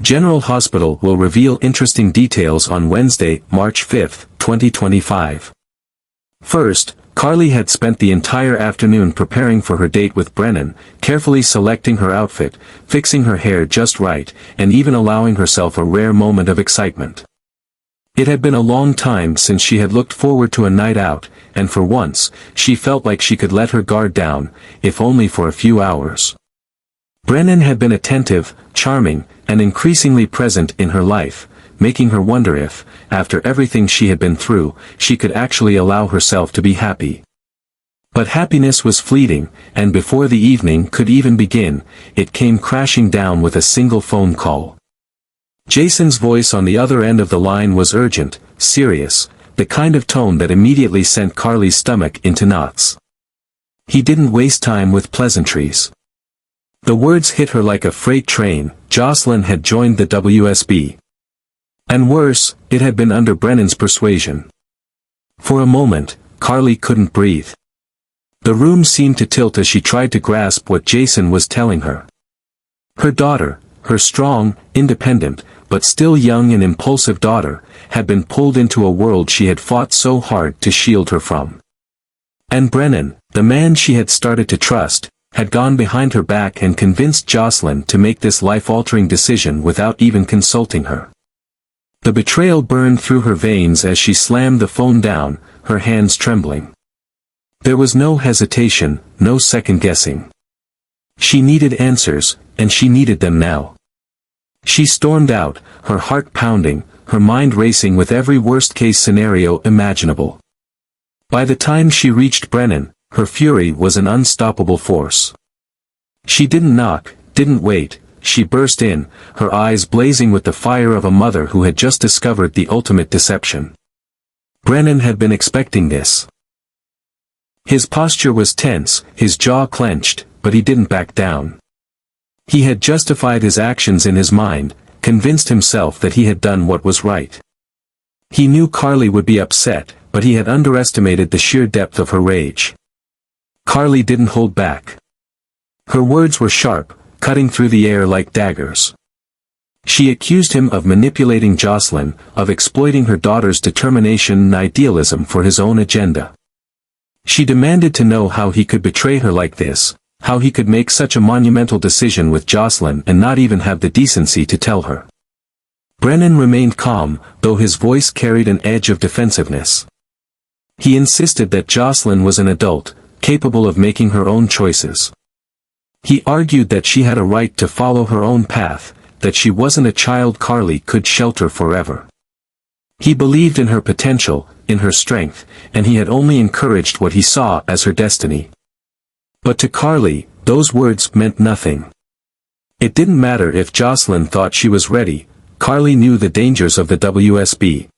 General Hospital will reveal interesting details on Wednesday, March 5, 2025. First, Carly had spent the entire afternoon preparing for her date with Brennan, carefully selecting her outfit, fixing her hair just right, and even allowing herself a rare moment of excitement. It had been a long time since she had looked forward to a night out, and for once, she felt like she could let her guard down, if only for a few hours. Brennan had been attentive, charming, and increasingly present in her life, making her wonder if, after everything she had been through, she could actually allow herself to be happy. But happiness was fleeting, and before the evening could even begin, it came crashing down with a single phone call. Jason's voice on the other end of the line was urgent, serious, the kind of tone that immediately sent Carly's stomach into knots. He didn't waste time with pleasantries. The words hit her like a freight train. Jocelyn had joined the WSB. And worse, it had been under Brennan's persuasion. For a moment, Carly couldn't breathe. The room seemed to tilt as she tried to grasp what Jason was telling her. Her daughter, her strong, independent, but still young and impulsive daughter, had been pulled into a world she had fought so hard to shield her from. And Brennan, the man she had started to trust, had gone behind her back and convinced Jocelyn to make this life-altering decision without even consulting her. The betrayal burned through her veins as she slammed the phone down, her hands trembling. There was no hesitation, no second-guessing. She needed answers, and she needed them now. She stormed out, her heart pounding, her mind racing with every worst-case scenario imaginable. By the time she reached Brennan, her fury was an unstoppable force. She didn't knock, didn't wait, she burst in, her eyes blazing with the fire of a mother who had just discovered the ultimate deception. Brennan had been expecting this. His posture was tense, his jaw clenched, but he didn't back down. He had justified his actions in his mind, convinced himself that he had done what was right. He knew Carly would be upset, but he had underestimated the sheer depth of her rage. Carly didn't hold back. Her words were sharp, cutting through the air like daggers. She accused him of manipulating Jocelyn, of exploiting her daughter's determination and idealism for his own agenda. She demanded to know how he could betray her like this, how he could make such a monumental decision with Jocelyn and not even have the decency to tell her. Brennan remained calm, though his voice carried an edge of defensiveness. He insisted that Jocelyn was an adult, capable of making her own choices. He argued that she had a right to follow her own path, that she wasn't a child Carly could shelter forever. He believed in her potential, in her strength, and he had only encouraged what he saw as her destiny. But to Carly, those words meant nothing. It didn't matter if Jocelyn thought she was ready, Carly knew the dangers of the WSB.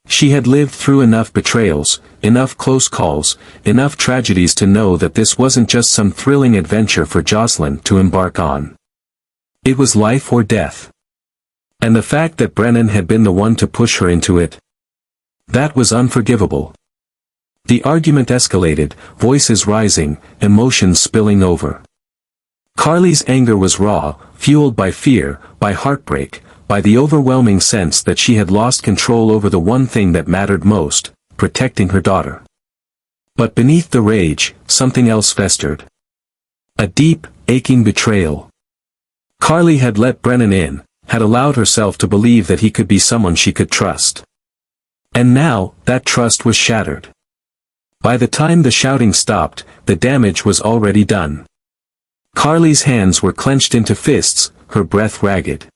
She had lived through enough betrayals, enough close calls, enough tragedies to know that this wasn't just some thrilling adventure for Jocelyn to embark on. It was life or death. And the fact that Brennan had been the one to push her into it, that was unforgivable. The argument escalated, voices rising, emotions spilling over. Carly's anger was raw, fueled by fear, by heartbreak, by the overwhelming sense that she had lost control over the one thing that mattered most, protecting her daughter. But beneath the rage, something else festered. A deep, aching betrayal. Carly had let Brennan in, had allowed herself to believe that he could be someone she could trust. And now, that trust was shattered. By the time the shouting stopped, the damage was already done. Carly's hands were clenched into fists, her breath ragged.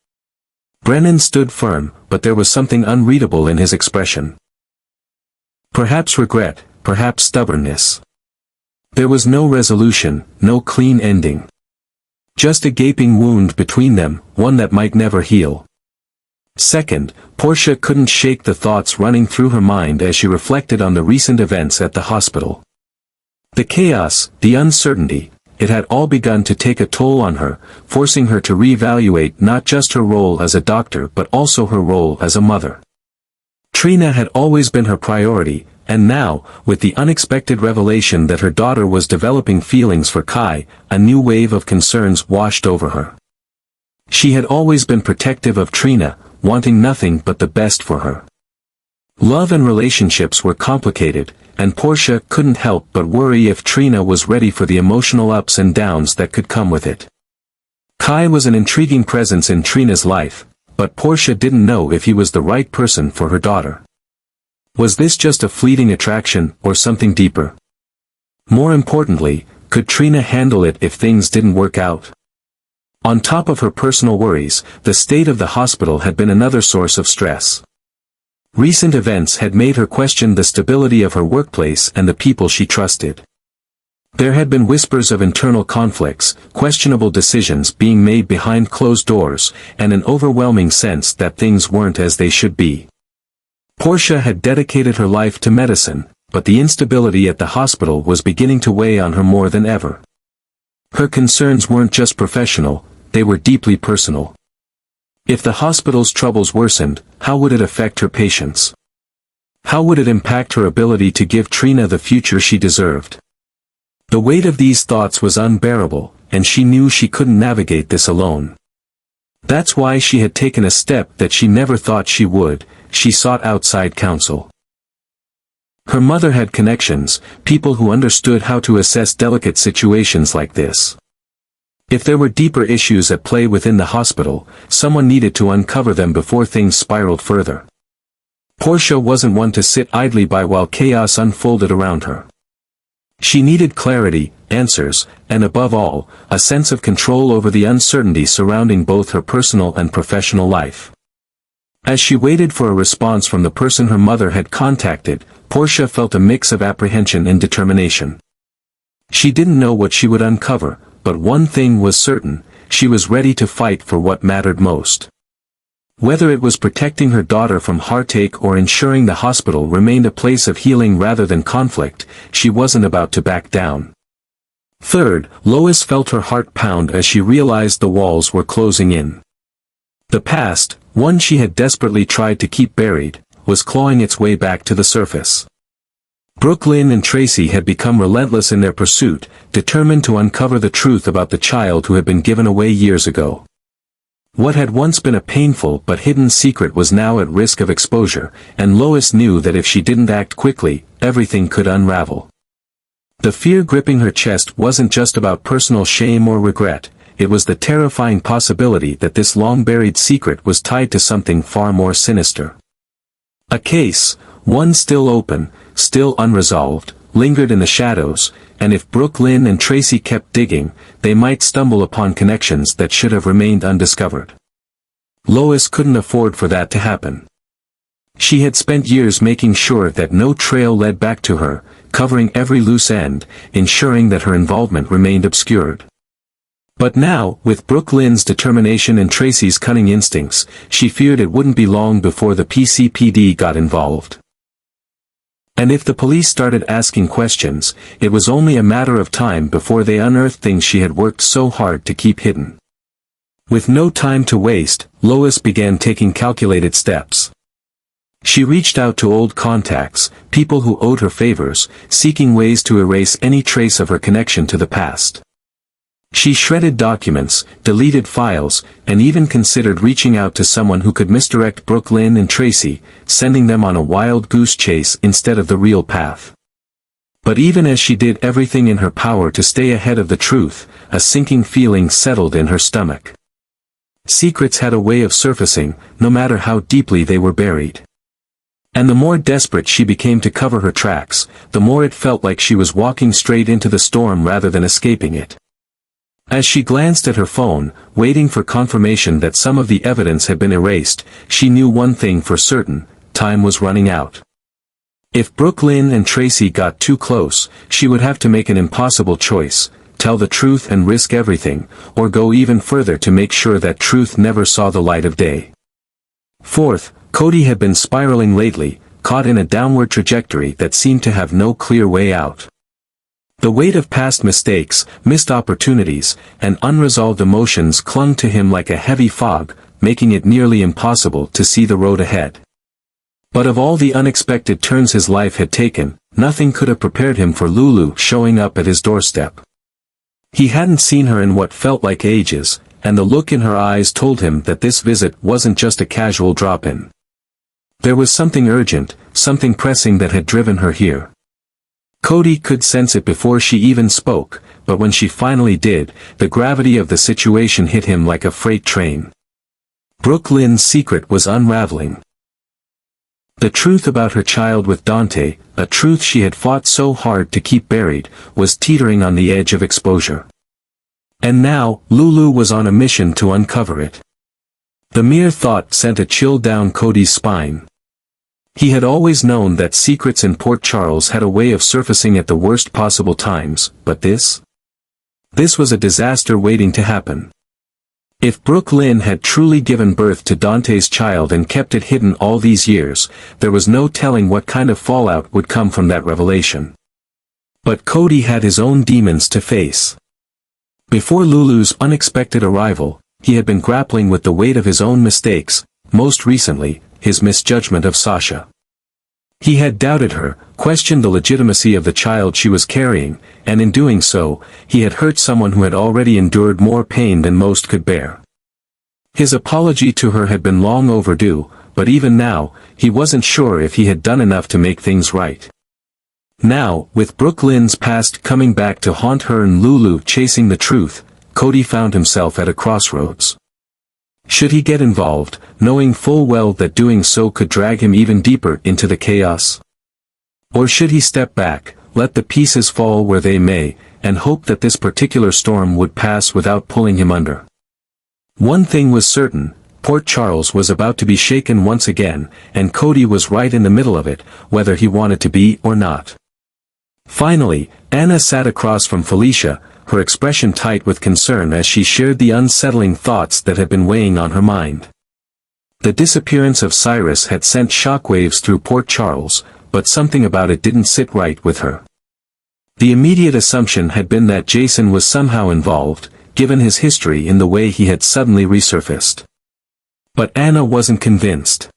Brennan stood firm, but there was something unreadable in his expression. Perhaps regret, perhaps stubbornness. There was no resolution, no clean ending. Just a gaping wound between them, one that might never heal. Second, Portia couldn't shake the thoughts running through her mind as she reflected on the recent events at the hospital. The chaos, the uncertainty, it had all begun to take a toll on her, forcing her to reevaluate not just her role as a doctor but also her role as a mother. Trina had always been her priority, and now, with the unexpected revelation that her daughter was developing feelings for Kai, a new wave of concerns washed over her. She had always been protective of Trina, wanting nothing but the best for her. Love and relationships were complicated, and Portia couldn't help but worry if Trina was ready for the emotional ups and downs that could come with it. Kai was an intriguing presence in Trina's life, but Portia didn't know if he was the right person for her daughter. Was this just a fleeting attraction, or something deeper? More importantly, could Trina handle it if things didn't work out? On top of her personal worries, the state of the hospital had been another source of stress. Recent events had made her question the stability of her workplace and the people she trusted. There had been whispers of internal conflicts, questionable decisions being made behind closed doors, and an overwhelming sense that things weren't as they should be. Portia had dedicated her life to medicine, but the instability at the hospital was beginning to weigh on her more than ever. Her concerns weren't just professional, they were deeply personal. If the hospital's troubles worsened, how would it affect her patients? How would it impact her ability to give Trina the future she deserved? The weight of these thoughts was unbearable, and she knew she couldn't navigate this alone. That's why she had taken a step that she never thought she would. She sought outside counsel. Her mother had connections, people who understood how to assess delicate situations like this. If there were deeper issues at play within the hospital, someone needed to uncover them before things spiraled further. Portia wasn't one to sit idly by while chaos unfolded around her. She needed clarity, answers, and above all, a sense of control over the uncertainty surrounding both her personal and professional life. As she waited for a response from the person her mother had contacted, Portia felt a mix of apprehension and determination. She didn't know what she would uncover, but one thing was certain, she was ready to fight for what mattered most. Whether it was protecting her daughter from heartache or ensuring the hospital remained a place of healing rather than conflict, she wasn't about to back down. Third, Lois felt her heart pound as she realized the walls were closing in. The past, one she had desperately tried to keep buried, was clawing its way back to the surface. Brooke Lynn and Tracy had become relentless in their pursuit, determined to uncover the truth about the child who had been given away years ago. What had once been a painful but hidden secret was now at risk of exposure, and Lois knew that if she didn't act quickly, everything could unravel. The fear gripping her chest wasn't just about personal shame or regret, it was the terrifying possibility that this long-buried secret was tied to something far more sinister. A case, one still open, still unresolved, lingered in the shadows, and if Brooke Lynn and Tracy kept digging, they might stumble upon connections that should have remained undiscovered. Lois couldn't afford for that to happen. She had spent years making sure that no trail led back to her, covering every loose end, ensuring that her involvement remained obscured. But now, with Brooke Lynn's determination and Tracy's cunning instincts, she feared it wouldn't be long before the PCPD got involved. And if the police started asking questions, it was only a matter of time before they unearthed things she had worked so hard to keep hidden. With no time to waste, Lois began taking calculated steps. She reached out to old contacts, people who owed her favors, seeking ways to erase any trace of her connection to the past. She shredded documents, deleted files, and even considered reaching out to someone who could misdirect Brooke Lynn and Tracy, sending them on a wild goose chase instead of the real path. But even as she did everything in her power to stay ahead of the truth, a sinking feeling settled in her stomach. Secrets had a way of surfacing, no matter how deeply they were buried. And the more desperate she became to cover her tracks, the more it felt like she was walking straight into the storm rather than escaping it. As she glanced at her phone, waiting for confirmation that some of the evidence had been erased, she knew one thing for certain, time was running out. If Brooke Lynn and Tracy got too close, she would have to make an impossible choice, tell the truth and risk everything, or go even further to make sure that truth never saw the light of day. Fourth, Cody had been spiraling lately, caught in a downward trajectory that seemed to have no clear way out. The weight of past mistakes, missed opportunities, and unresolved emotions clung to him like a heavy fog, making it nearly impossible to see the road ahead. But of all the unexpected turns his life had taken, nothing could have prepared him for Lulu showing up at his doorstep. He hadn't seen her in what felt like ages, and the look in her eyes told him that this visit wasn't just a casual drop-in. There was something urgent, something pressing that had driven her here. Cody could sense it before she even spoke, but when she finally did, the gravity of the situation hit him like a freight train. Brooke Lynn's secret was unraveling. The truth about her child with Dante, a truth she had fought so hard to keep buried, was teetering on the edge of exposure. And now, Lulu was on a mission to uncover it. The mere thought sent a chill down Cody's spine. He had always known that secrets in Port Charles had a way of surfacing at the worst possible times, but this? This was a disaster waiting to happen. If Brooke Lynn had truly given birth to Dante's child and kept it hidden all these years, there was no telling what kind of fallout would come from that revelation. But Cody had his own demons to face. Before Lulu's unexpected arrival, he had been grappling with the weight of his own mistakes, most recently, his misjudgment of Sasha. He had doubted her, questioned the legitimacy of the child she was carrying, and in doing so, he had hurt someone who had already endured more pain than most could bear. His apology to her had been long overdue, but even now, he wasn't sure if he had done enough to make things right. Now, with Brooke Lynn's past coming back to haunt her and Lulu chasing the truth, Cody found himself at a crossroads. Should he get involved, knowing full well that doing so could drag him even deeper into the chaos? Or should he step back, let the pieces fall where they may, and hope that this particular storm would pass without pulling him under? One thing was certain, Port Charles was about to be shaken once again, and Cody was right in the middle of it, whether he wanted to be or not. Finally, Anna sat across from Felicia, her expression tight with concern as she shared the unsettling thoughts that had been weighing on her mind. The disappearance of Cyrus had sent shockwaves through Port Charles, but something about it didn't sit right with her. The immediate assumption had been that Jason was somehow involved, given his history in the way he had suddenly resurfaced. But Anna wasn't convinced.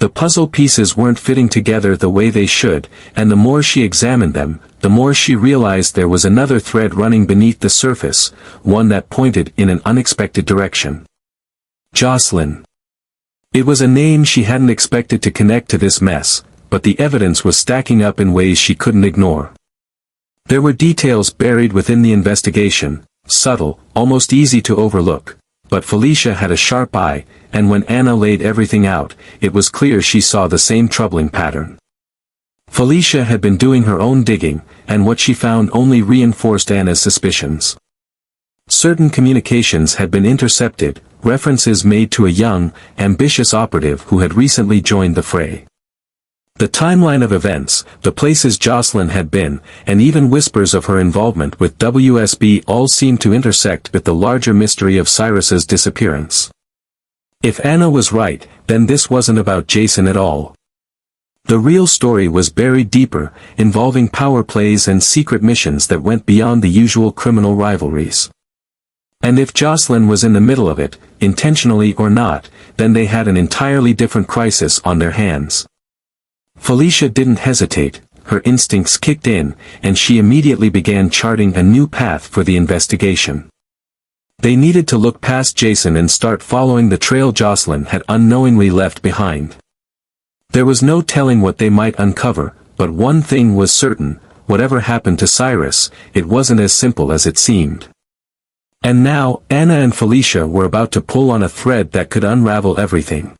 The puzzle pieces weren't fitting together the way they should, and the more she examined them, the more she realized there was another thread running beneath the surface, one that pointed in an unexpected direction. Jocelyn. It was a name she hadn't expected to connect to this mess, but the evidence was stacking up in ways she couldn't ignore. There were details buried within the investigation, subtle, almost easy to overlook, but Felicia had a sharp eye, and when Anna laid everything out, it was clear she saw the same troubling pattern. Felicia had been doing her own digging, and what she found only reinforced Anna's suspicions. Certain communications had been intercepted, references made to a young, ambitious operative who had recently joined the fray. The timeline of events, the places Jocelyn had been, and even whispers of her involvement with WSB all seemed to intersect with the larger mystery of Cyrus's disappearance. If Anna was right, then this wasn't about Jason at all. The real story was buried deeper, involving power plays and secret missions that went beyond the usual criminal rivalries. And if Jocelyn was in the middle of it, intentionally or not, then they had an entirely different crisis on their hands. Felicia didn't hesitate, her instincts kicked in, and she immediately began charting a new path for the investigation. They needed to look past Jason and start following the trail Jocelyn had unknowingly left behind. There was no telling what they might uncover, but one thing was certain, whatever happened to Cyrus, it wasn't as simple as it seemed. And now, Anna and Felicia were about to pull on a thread that could unravel everything.